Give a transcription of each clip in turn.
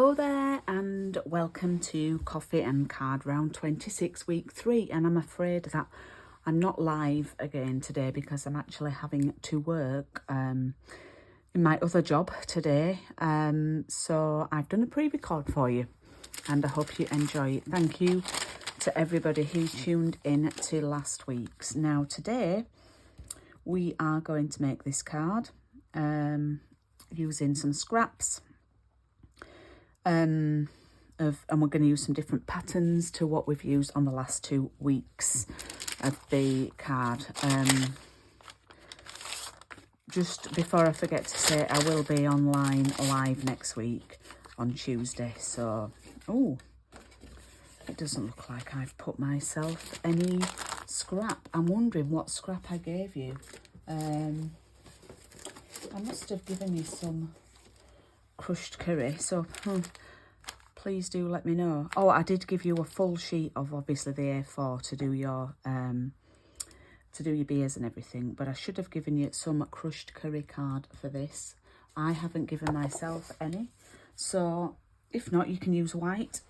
Hello there and welcome to Coffee and Card Round 26 week 3, and I'm afraid that I'm not live again today because I'm actually having to work in my other job today, so I've done a pre-record for you and I hope you enjoy it. Thank you to everybody who tuned in to last week's. Now today we are going to make this card using some scraps and we're going to use some different patterns to what we've used on the last 2 weeks of the card. Just before I forget to say, I will be online live next week on Tuesday. So, oh, it doesn't look like I've put myself any scrap. I'm wondering what scrap I gave you. I must have given you some crushed curry, so please do let me know. Oh, I did give you a full sheet of obviously the A4 to do your beers and everything, but I should have given you some crushed curry card for this. I haven't given myself any, so if not, you can use white.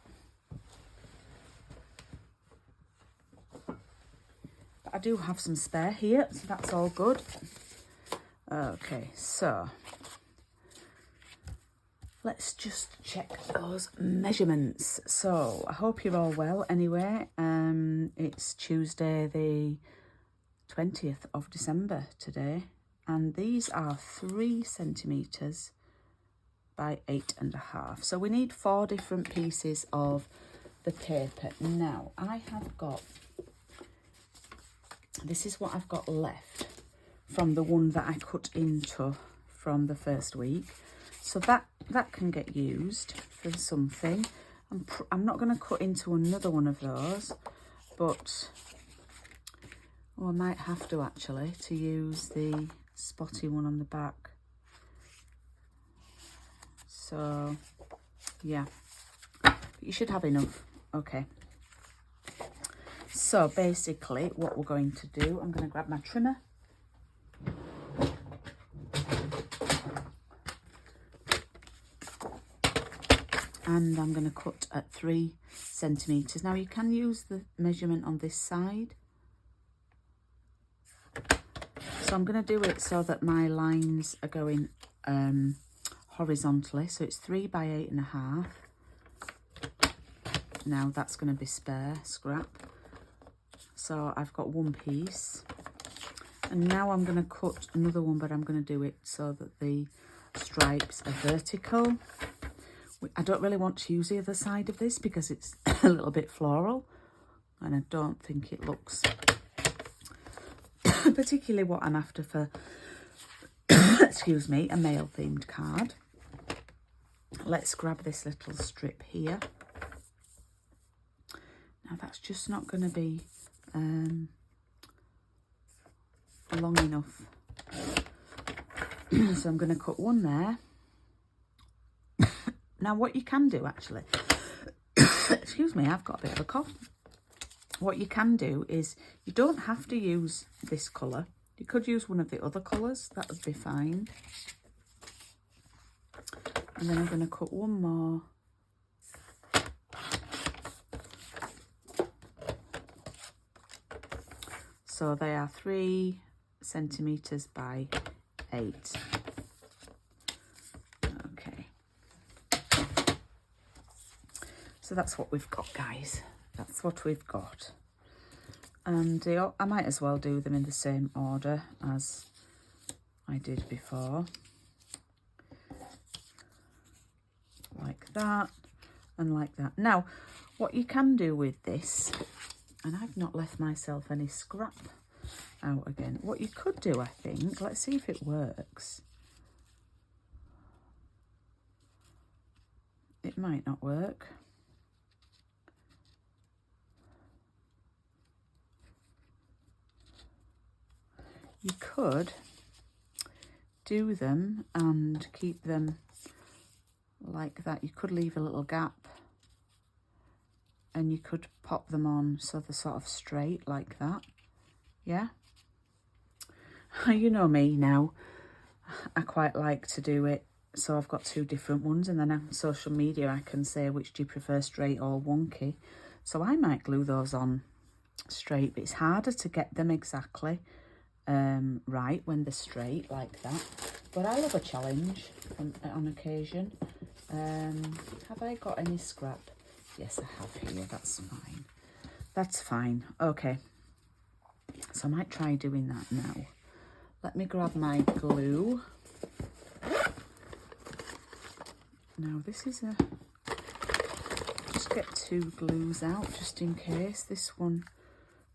But I do have some spare here, so that's all good. Okay, so let's just check those measurements. So I hope you're all well anyway. It's Tuesday the 20th of December today, and these are 3 centimetres by 8.5. So we need 4 different pieces of the paper. Now I have got, this is what I've got left from the one that I cut into from the first week. So that can get used for something. I'm not going to cut into another one of those, but I might have to actually to use the spotty one on the back. So yeah, you should have enough. Okay. So basically what we're going to do, I'm going to grab my trimmer. And I'm going to cut at 3 centimetres. Now you can use the measurement on this side. So I'm going to do it so that my lines are going horizontally. So it's 3 by 8.5. Now that's going to be spare scrap. So I've got 1 piece. And now I'm going to cut another one, but I'm going to do it so that the stripes are vertical. I don't really want to use the other side of this because it's a little bit floral and I don't think it looks particularly what I'm after for, excuse me, a male themed card. Let's grab this little strip here. Now that's just not going to be long enough. So I'm going to cut one there. Now what you can do actually, excuse me, I've got a bit of a cough. What you can do is, you don't have to use this colour. You could use one of the other colours, that would be fine. And then I'm going to cut one more. So they are 3 centimetres by 8. So that's what we've got, guys. That's what we've got. And I might as well do them in the same order as I did before. Like that and like that. Now, what you can do with this, and I've not left myself any scrap out again. What you could do, I think, let's see if it works. It might not work. You could do them and keep them like that. You could leave a little gap and you could pop them on so they're sort of straight like that. Yeah? You know me now. I quite like to do it So I've got two different ones, and then on social media I can say which do you prefer, straight or wonky. So I might glue those on straight, but it's harder to get them exactly right when they're straight like that. But I love a challenge on occasion. Have I got any scrap? Yes, I have here. That's fine. That's fine. Okay. So I might try doing that now. Let me grab my glue. Now this is a... Just get two glues out just in case. This one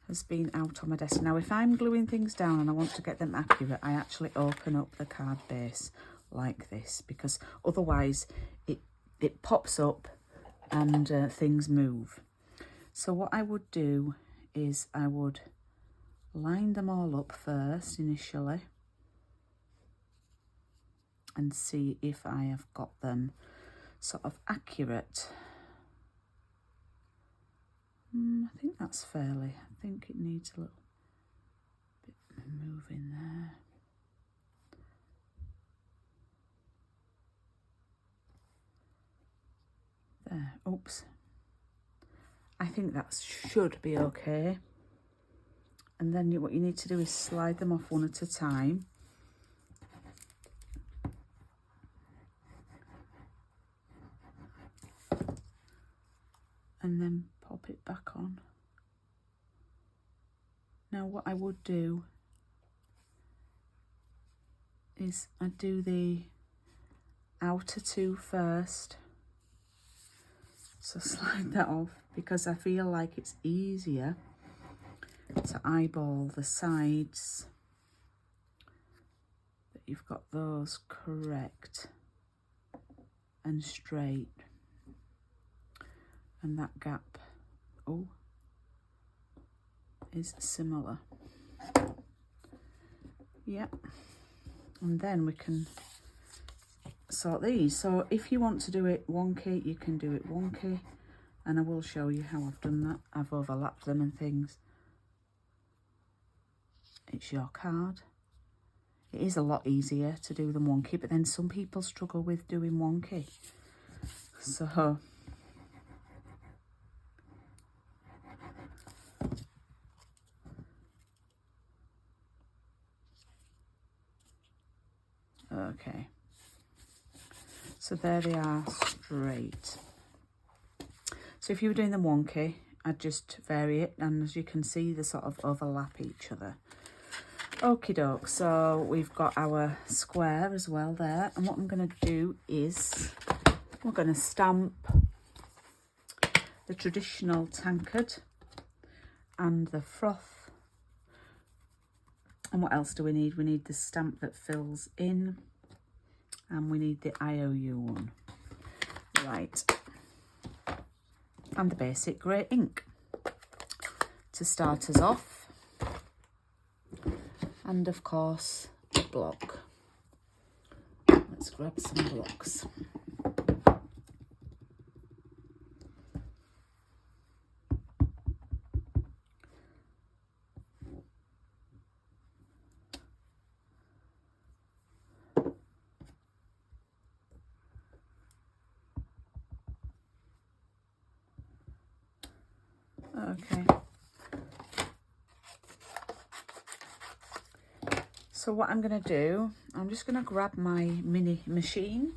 has been out on my desk. Now if I'm gluing things down and I want to get them accurate, I actually open up the card base like this, because otherwise it pops up and things move. So what I would do is I would line them all up first initially and see if I have got them sort of accurate. I think that's fairly, I think it needs a little bit moving there. There, oops. I think that should be okay. And then what you need to do is slide them off one at a time. And then pop it back on. Now what I would do is I'd do the outer two first. So slide that off, because I feel like it's easier to eyeball the sides, that you've got those correct and straight, and that gap, oh, is similar. Yep. And then we can sort these. So if you want to do it wonky, you can do it wonky, and I will show you how I've done that. I've overlapped them and things. It's your card. It is a lot easier to do them wonky, but then some people struggle with doing wonky. So okay. So there they are, straight. So if you were doing them wonky, I'd just vary it, and as you can see, they sort of overlap each other. Okie doke, so we've got our square as well there, and what I'm going to do is we're going to stamp the traditional tankard and the froth. And what else do we need? We need the stamp that fills in, and we need the IOU one. Right. And the basic grey ink to start us off. And of course, a block. Let's grab some blocks. Okay. So what I'm going to do, I'm just going to grab my mini machine.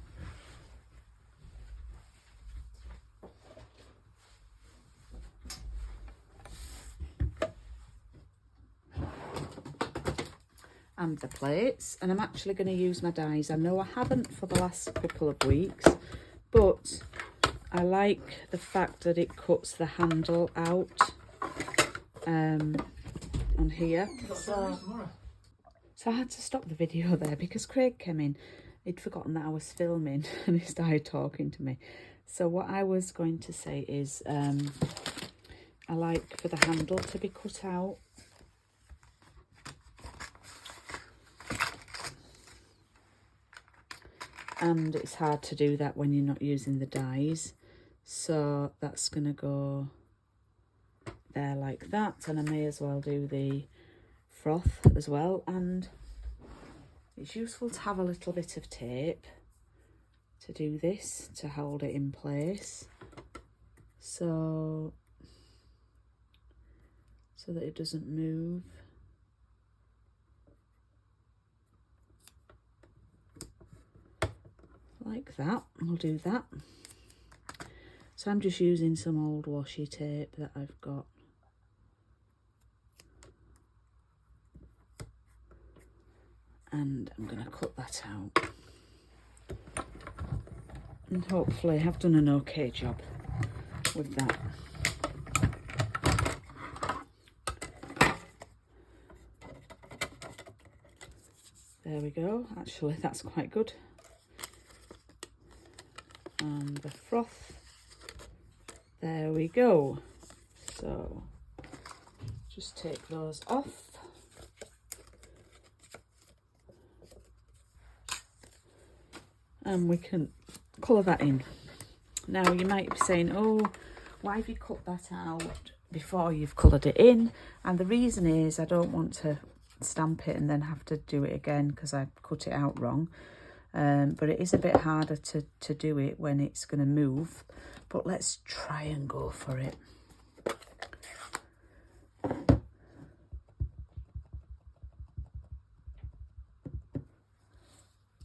And the plates, and I'm actually going to use my dies. I know I haven't for the last couple of weeks, but I like the fact that it cuts the handle out on here. So I had to stop the video there because Craig came in. He'd forgotten that I was filming and he started talking to me. So what I was going to say is I like for the handle to be cut out. And it's hard to do that when you're not using the dies. So that's going to go there like that. And I may as well do the froth as well. And it's useful to have a little bit of tape to do this, to hold it in place, so that it doesn't move. Like that, I'll do that. So I'm just using some old washi tape that I've got. And I'm going to cut that out. And hopefully I've done an okay job with that. There we go. Actually, that's quite good. And the froth. There we go. So just take those off. And we can colour that in. Now you might be saying, oh, why have you cut that out before you've coloured it in? And the reason is I don't want to stamp it and then have to do it again because I cut it out wrong. But it is a bit harder to do it when it's going to move. But let's try and go for it.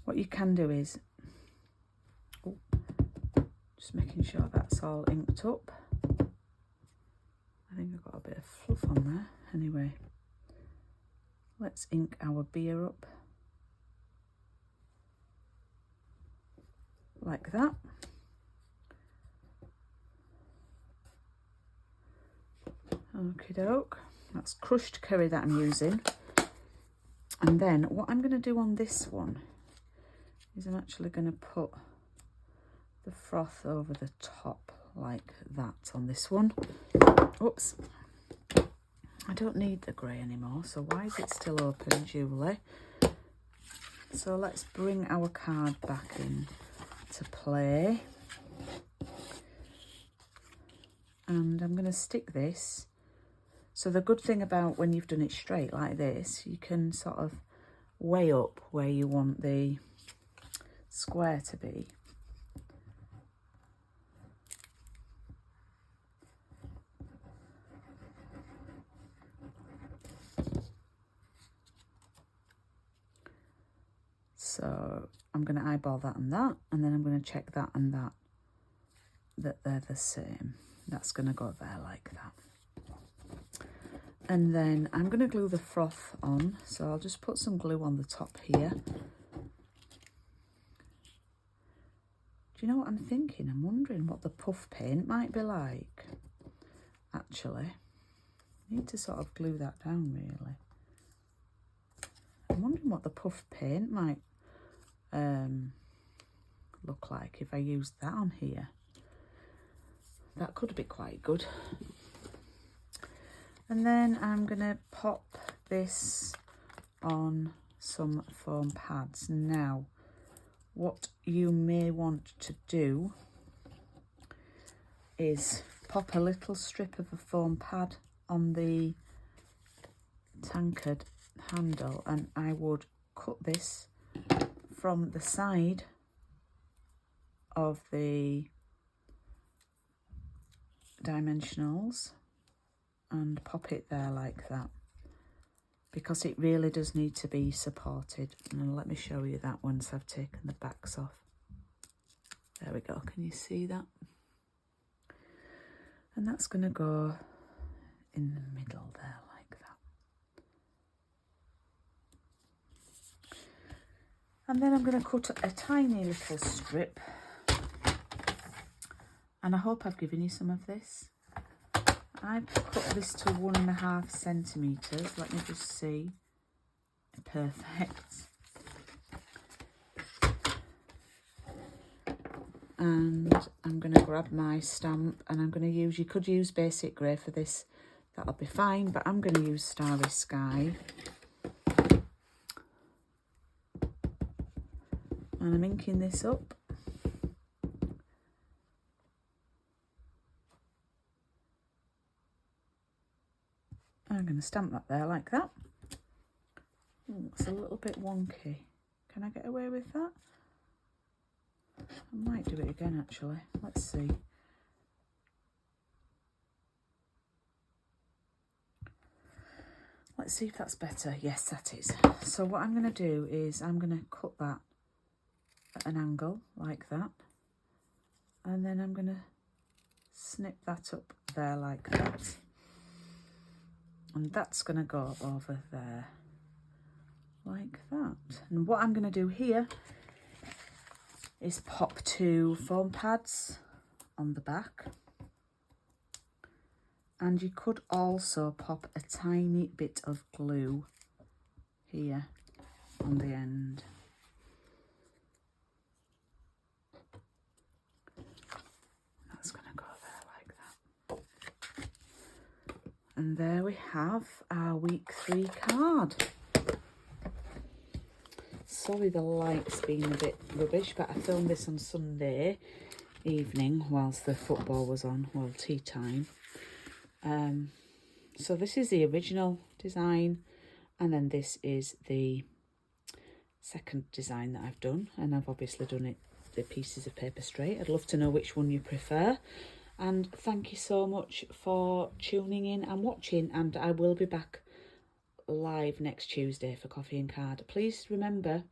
What you can do is, just making sure that's all inked up. I think I've got a bit of fluff on there. Anyway, let's ink our beer up. Like that. Okie doke. That's crushed curry that I'm using. And then what I'm going to do on this one is I'm actually going to put the froth over the top like that on this one. Oops. I don't need the grey anymore, so why is it still open, Julie? So let's bring our card back in to play. And I'm going to stick this. So the good thing about when you've done it straight like this, you can sort of weigh up where you want the square to be. So I'm going to eyeball that and that, and then I'm going to check that and that they're the same. That's going to go there like that. And then I'm going to glue the froth on, so I'll just put some glue on the top here. Do you know what I'm thinking? I'm wondering what the puff paint might be like, actually. I need to sort of glue that down, really. I'm wondering what the puff paint might look like if I used that on here. That could be quite good. And then I'm going to pop this on some foam pads. Now, what you may want to do is pop a little strip of a foam pad on the tankard handle, and I would cut this from the side of the dimensionals and pop it there like that, because it really does need to be supported. And let me show you that once I've taken the backs off. There we go, can you see that? And that's going to go in the middle there like that. And then I'm going to cut a tiny little strip, and I hope I've given you some of this. I've cut this to 1.5 centimetres. Let me just see. Perfect. And I'm going to grab my stamp, and I'm going to use, you could use basic grey for this, that'll be fine, but I'm going to use Starry Sky. And I'm inking this up. I'm going to stamp that there like that. Oh, it's a little bit wonky. Can I get away with that? I might do it again actually. Let's see. Let's see if that's better. Yes, that is. So what I'm going to do is I'm going to cut that at an angle like that. And then I'm going to snip that up there like that. And that's going to go over there like that. And what I'm going to do here is pop 2 foam pads on the back. And you could also pop a tiny bit of glue here on the end. That's going to go there like that. And there we have our week 3 card. Sorry the light's been a bit rubbish, but I filmed this on Sunday evening whilst the football was on, well, tea time. So this is the original design, and then this is the second design that I've done, and I've obviously done it the pieces of paper straight. I'd love to know which one you prefer, and thank you so much for tuning in and watching, and I will be back live next Tuesday for Coffee and Card. Please remember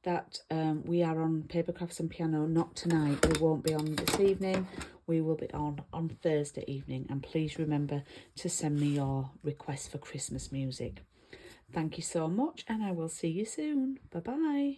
that we are on Paper Crafts and Piano, not tonight. We won't be on this evening. We will be on Thursday evening. And please remember to send me your requests for Christmas music. Thank you so much, and I will see you soon. Bye-bye.